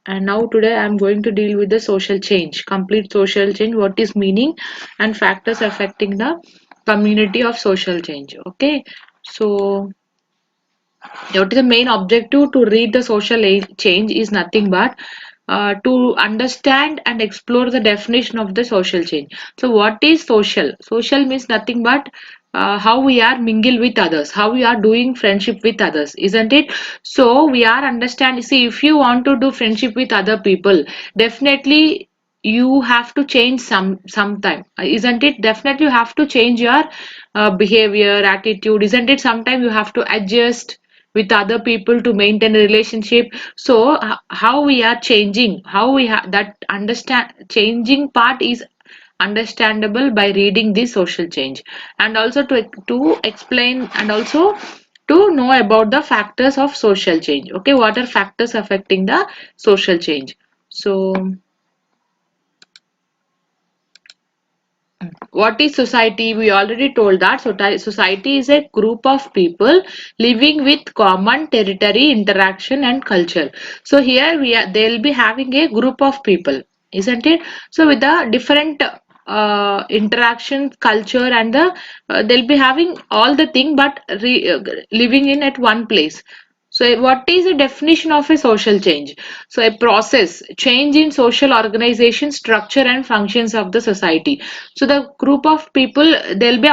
and now today I'm going to deal with the social change, complete social change, what is meaning and factors affecting the community of social change. Okay, so what is the main objective to read the change is nothing but to understand and explore the definition of the social change. So what is social? Social means nothing but how we are mingle with others, how we are doing friendship with others, isn't it? So we are understanding. See, if you want to do friendship with other people, definitely you have to change sometime, isn't it? Definitely you have to change your behavior, attitude, isn't it? Sometime you have to adjust with other people to maintain a relationship. So how we are changing, how we have that understand changing part is understandable by reading the social change, and also to explain, and also to know about the factors of social change. Okay, what are factors affecting the social change? So what is society? We already told that. So society is a group of people living with common territory, interaction, and culture. So here they'll be having a group of people, isn't it? So with the different interaction, culture, and they'll be having all the thing, but living in at one place. So, what is the definition of a social change? So, a process, change in social organization, structure, and functions of the society. So, the group of people, they'll be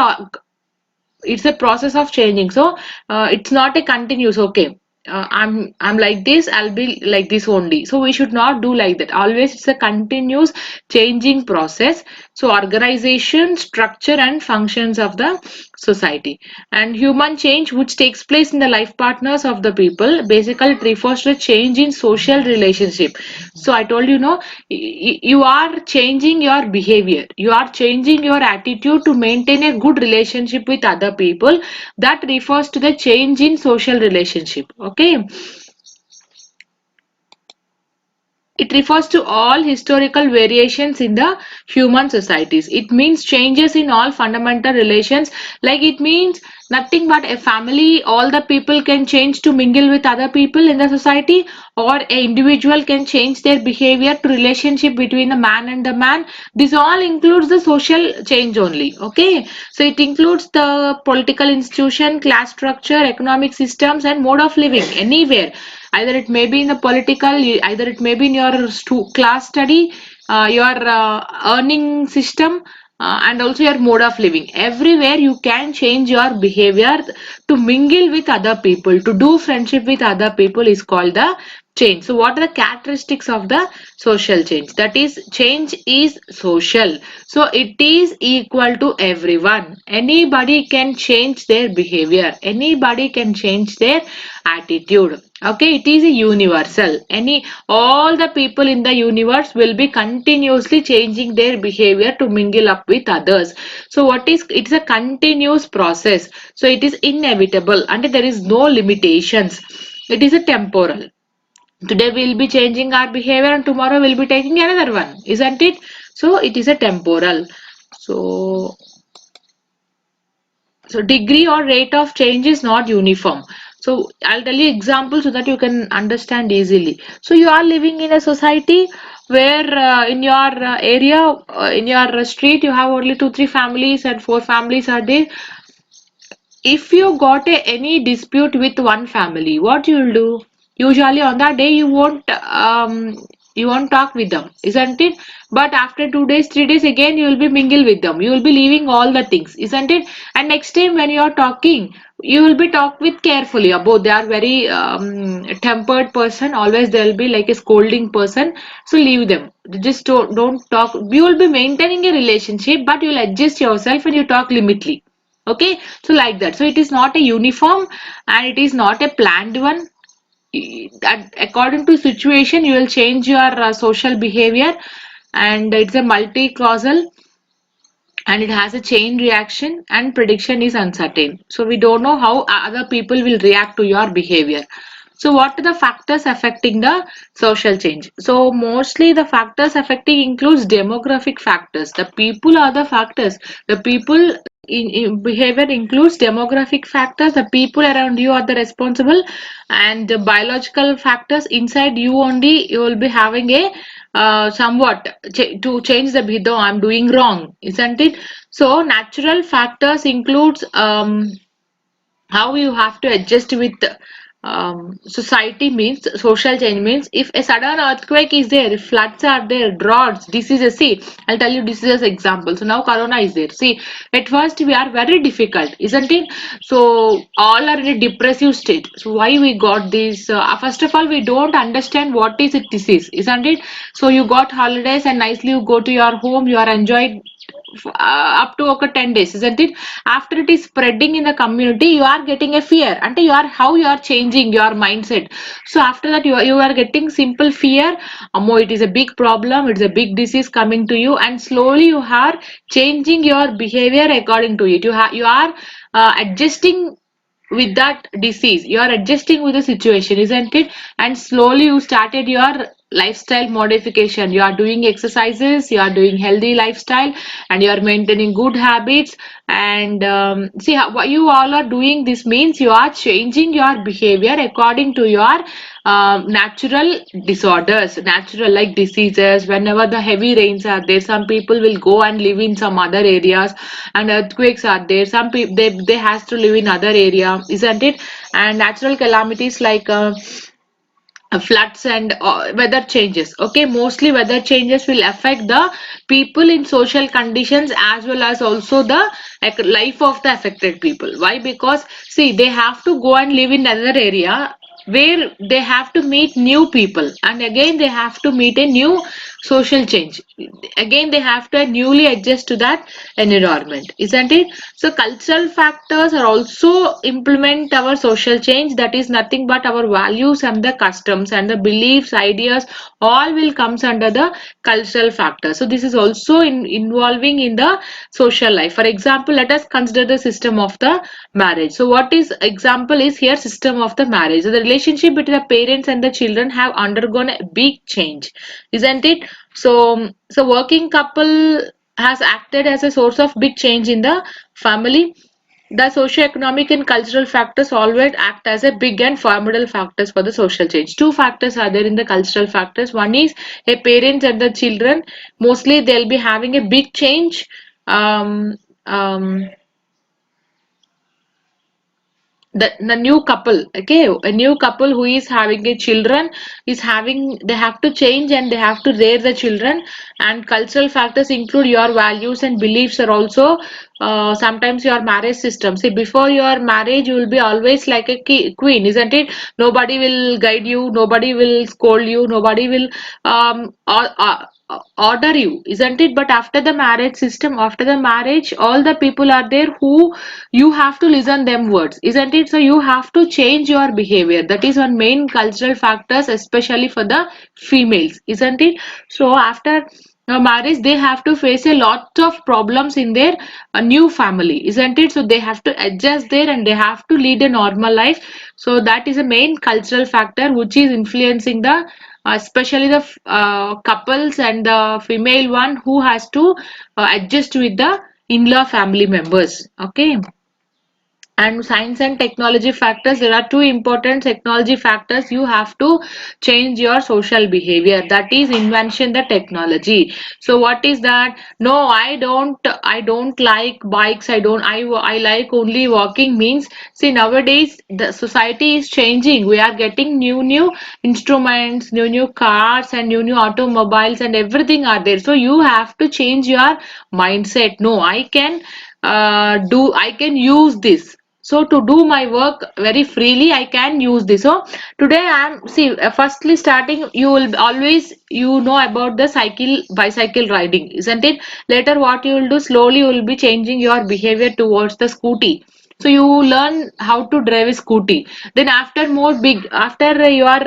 it's a process of changing. So it's not a continuous. Okay, I'm like this, I'll be like this only. So we should not do like that. Always it's a continuous changing process. So organization, structure, and functions of the society, and human change which takes place in the life partners of the people. Basically it refers to a change in social relationship. So I told you, no, you are changing your behavior, you are changing your attitude to maintain a good relationship with other people. That refers to the change in social relationship. Okay, it refers to all historical variations in the human societies. It means changes in all fundamental relations. Like it means nothing but a family, all the people can change to mingle with other people in the society, or a individual can change their behavior to relationship between the man and the man. This all includes the social change only. Okay, so it includes the political institution, class structure, economic systems, and mode of living anywhere. Either it may be in the political, either it may be in your class study, your earning system, and also your mode of living. Everywhere you can change your behavior to mingle with other people, to do friendship with other people is called the change. So what are the characteristics of the social change? That is, change is social. So it is equal to everyone. Anybody can change their behavior. Anybody can change their attitude. Okay, it is a universal. All the people in the universe will be continuously changing their behavior to mingle up with others. So what is, it's a continuous process. So it is inevitable and there is no limitations. It is a temporal. Today we'll be changing our behavior and tomorrow we'll be taking another one, isn't it? So it is a temporal. So so degree or rate of change is not uniform. So I'll tell you examples so that you can understand easily. So you are living in a society where in your area, in your street, you have only two, three families and four families are there. If you got any dispute with one family, what you will do? Usually on that day you won't talk with them, isn't it? But after 2 days, 3 days again you will be mingle with them. You will be leaving all the things, isn't it? And next time when you are talking, you will be talk with carefully about they are very tempered person. Always they will be like a scolding person. So leave them. Just don't talk. You will be maintaining a relationship, but you will adjust yourself and you talk limitly. Okay, so like that. So it is not a uniform and it is not a planned one. That according to situation you will change your social behavior, and it's a multi-causal and it has a chain reaction and prediction is uncertain. So we don't know how other people will react to your behavior. So what are the factors affecting the social change? So mostly the factors affecting includes demographic factors. The people are the factors. The people behavior includes demographic factors, the people around you are the responsible, and the biological factors inside you only. You will be having a somewhat to change the behavior. I'm doing wrong, isn't it? So natural factors includes how you have to adjust with society, means social change means if a sudden earthquake is there, if floods are there, droughts, diseases. See, I'll tell you diseases example. So now corona is there. See, at first we are very difficult, isn't it? So all are in a depressive state. So why we got this? First of all, we don't understand what is a disease, isn't it? So you got holidays and nicely you go to your home, you are enjoyed up to okay 10 days, isn't it? After it is spreading in the community, you are getting a fear, and you are how you are changing your mindset. So after that you are getting simple fear. It is a big problem, it's a big disease coming to you, and slowly you are changing your behavior according to it. You are adjusting with that disease, you are adjusting with the situation, isn't it? And slowly you started your lifestyle modification, you are doing exercises, you are doing healthy lifestyle, and you are maintaining good habits. And see how what you all are doing, this means you are changing your behavior according to your natural disorders, natural like diseases. Whenever the heavy rains are there, some people will go and live in some other areas, and earthquakes are there, some people they has to live in other area, isn't it? And natural calamities like floods and weather changes. Okay, mostly weather changes will affect the people in social conditions as well as also the life of the affected people. Why? Because see, they have to go and live in another area where they have to meet new people, and again they have to meet a new social change. Again they have to newly adjust to that environment, isn't it? So cultural factors are also implement our social change. That is nothing but our values and the customs and the beliefs, ideas, all will comes under the cultural factor. So this is also involving in the social life. For example, let us consider the system of the marriage. So what is example is here system of the marriage. So the relationship between the parents and the children have undergone a big change, isn't it? So working couple has acted as a source of big change in the family. The socio-economic and cultural factors always act as a big and formidable factors for the social change. Two factors are there in the cultural factors. One is a parents and the children. Mostly they'll be having a big change. Um, um, the new couple, okay, a new couple who is having a children is having, they have to change and they have to rear the children. And cultural factors include your values and beliefs are also sometimes your marriage system. See, before your marriage you will be always like a queen, isn't it? Nobody will guide you, nobody will scold you, nobody will order you, isn't it? But after the marriage system, after the marriage, all the people are there who you have to listen them words, isn't it? So you have to change your behavior. That is one main cultural factors, especially for the females, isn't it? So after marriage they have to face a lot of problems in their new family, isn't it? So they have to adjust there and they have to lead a normal life. So that is a main cultural factor which is influencing the especially the couples and the female one who has to adjust with the in-law family members. Okay. And science and technology factors, there are two important technology factors. You have to change your social behavior, that is invention the technology. So what is that? No, I don't like bikes, I like only walking means. See, nowadays the society is changing, we are getting new instruments, new cars and new automobiles and everything are there. So you have to change your mindset. No, I can use this. So to do my work very freely, I can use this. So today I am, see, firstly starting, you will always, you know about the bicycle riding, isn't it? Later what you will do, slowly you will be changing your behavior towards the scooty. So you learn how to drive a scooty. Then after more big, after you are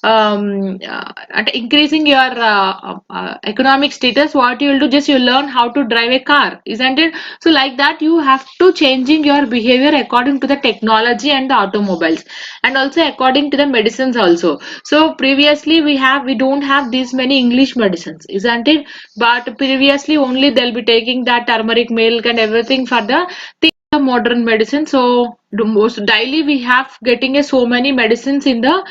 at increasing your economic status, what you will do, just you learn how to drive a car, isn't it? So like that you have to changing your behavior according to the technology and the automobiles, and also according to the medicines also. So previously we don't have these many English medicines, isn't it? But previously only they'll be taking that turmeric milk and everything for the modern medicine. So the most daily we have getting a so many medicines in the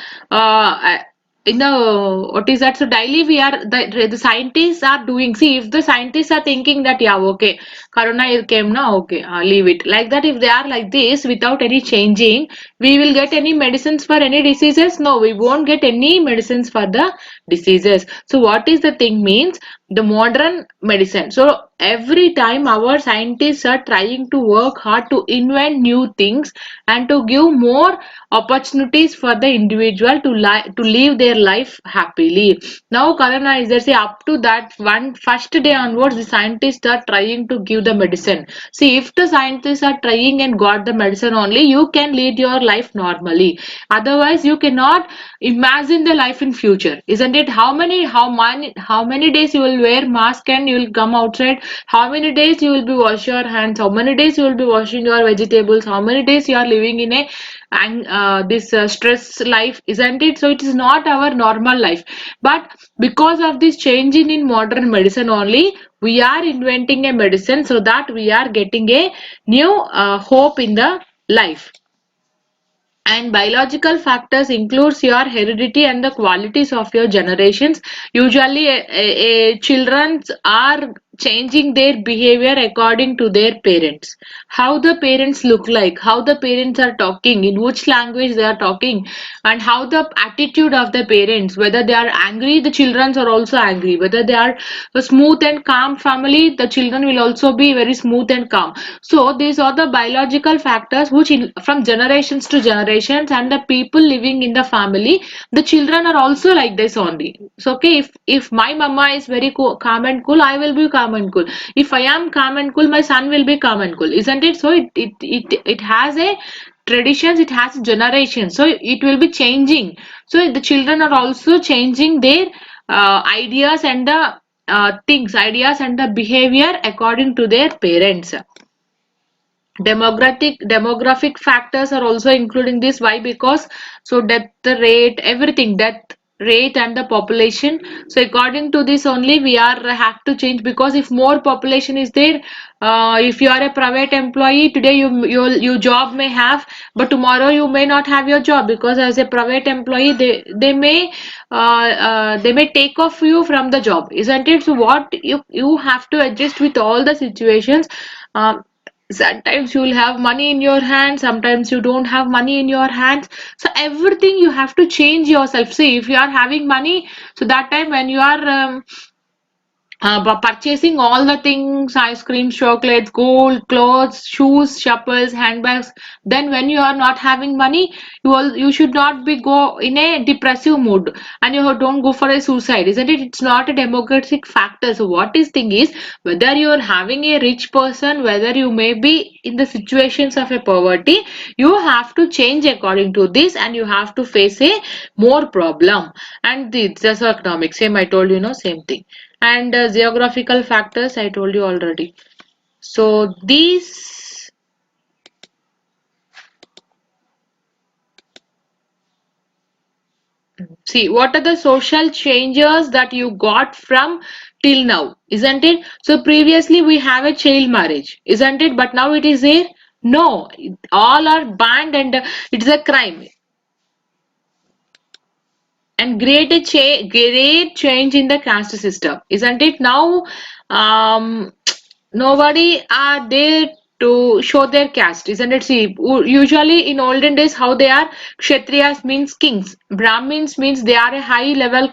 what is that, so daily we are the scientists are doing. See, if the scientists are thinking that yeah, okay, corona is came now, okay, leave it like that. If they are like this without any changing, we will get any medicines for any diseases? No, we won't get any medicines for the diseases. So what is the thing means, the modern medicine. So every time our scientists are trying to work hard to invent new things and to give more opportunities for the individual to live their life happily. Now corona is there, say up to that one first day onwards, the scientists are trying to give the medicine. See, if the scientists are trying and got the medicine only, you can lead your life normally. Otherwise you cannot imagine the life in future, isn't it? How many days you will wear mask and you will come outside? How many days you will be wash your hands? How many days you will be washing your vegetables? How many days you are living in a and this stress life, isn't it? So it is not our normal life. But because of this changing in modern medicine only, we are inventing a medicine so that we are getting a new hope in the life. And biological factors includes your heredity and the qualities of your generations. Usually children are changing their behavior according to their parents, how the parents look like, how the parents are talking, in which language they are talking, and how the attitude of the parents, whether they are angry, the children are also angry, whether they are a smooth and calm family, the children will also be very smooth and calm. So these are the biological factors which from generations to generations, and the people living in the family, the children are also like this only. So okay, if my mama is very calm and cool, I will be calm and cool. If I am calm and cool, my son will be calm and cool, isn't it? So it has a traditions, it has generations, so it will be changing. So the children are also changing their ideas and the ideas and the behavior according to their parents. Demographic factors are also including this. Why? Because so death rate, everything, death rate and the population. So according to this only we are have to change, because if more population is there, if you are a private employee today, you job may have, but tomorrow you may not have your job, because as a private employee they may take off you from the job, isn't it? So what you have to adjust with all the situations. um, Sometimes you will have money in your hands, sometimes you don't have money in your hands. So everything you have to change yourself. See, if you are having money, so that time when you are but purchasing all the things, ice cream, chocolates, gold, clothes, shoes, chappals, handbags, then when you are not having money, you should not be go in a depressive mood, and you don't go for a suicide, isn't it? It's not a demographic factor. So what is thing is, whether you are having a rich person, whether you may be in the situations of a poverty, you have to change according to this, and you have to face a more problem. And the just economics, same I told you, no, same thing. And geographical factors I told you already. So these, see, what are the social changes that you got from till now, isn't it? So previously we have a child marriage, isn't it? But now it is there. No, all are banned, and it's a crime. And great change in the caste system, isn't it? Now um, nobody are there to show their caste, isn't it? See, usually in olden days, how they are, kshatriyas means kings, brahmins means they are a high level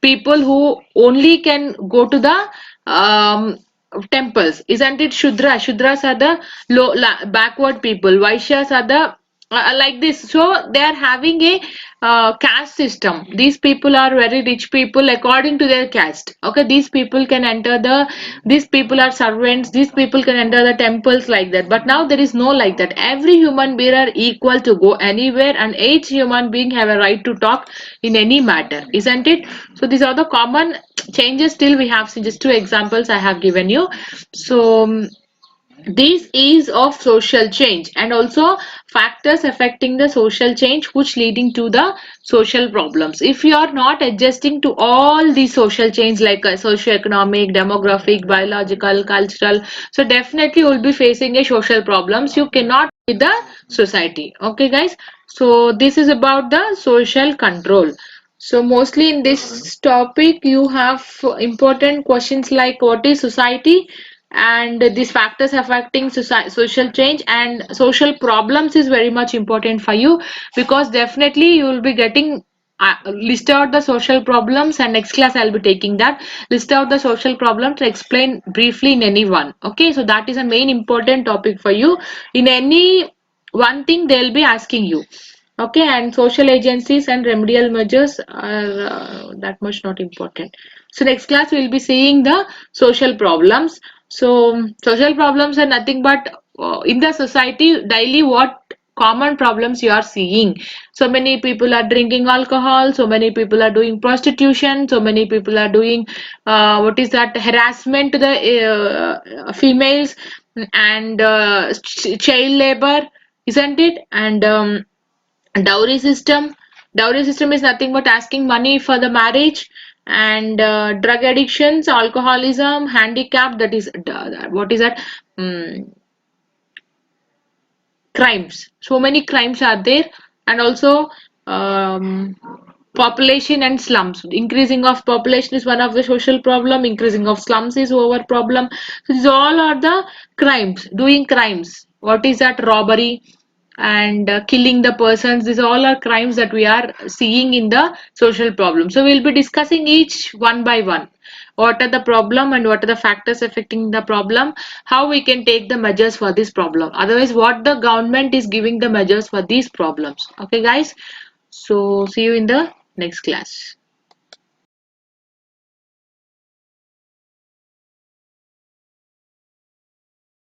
people who only can go to the temples, isn't it? Shudras are the backward people, vaishyas are the like this. So they are having a caste system. These people are very rich people according to their caste. Okay, these people can enter the, these people are servants, these people can enter the temples, like that. But now there is no like that. Every human being are equal to go anywhere, and each human being have a right to talk in any matter, isn't it? So these are the common changes still we have seen. Just two examples I have given you. So this is of social change, and also factors affecting the social change which leading to the social problems. If you are not adjusting to all these social change, like socio-economic, demographic, biological, cultural, so definitely you will be facing a social problems. You cannot with the society. Okay guys, so this is about the social control. So mostly in this topic you have important questions like what is society, and these factors affecting social change and social problems is very much important for you, because definitely you will be getting list out the social problems, and next class I'll be taking that. List out the social problem to explain briefly in any one. Okay, so that is a main important topic for you. In any one thing they'll be asking you. Okay, and social agencies and remedial measures are that much not important. So next class we'll be seeing the social problems. So social problems are nothing but in the society daily what common problems you are seeing. So many people are drinking alcohol, so many people are doing prostitution, so many people are doing what is that, harassment to the females, and child labor, isn't it? And dowry system. Dowry system is nothing but asking money for the marriage, and drug addictions, alcoholism, handicap, that is what is that, mm, crimes. So many crimes are there. And also um, population and slums. Increasing of population is one of the social problem, increasing of slums is over problem. So these all are the crimes, doing crimes. What is that, robbery and killing the persons, these all are crimes that we are seeing in the social problem. So we'll be discussing each one by one. What are the problem and what are the factors affecting the problem, how we can take the measures for this problem, otherwise what the government is giving the measures for these problems. Okay guys, so see you in the next class.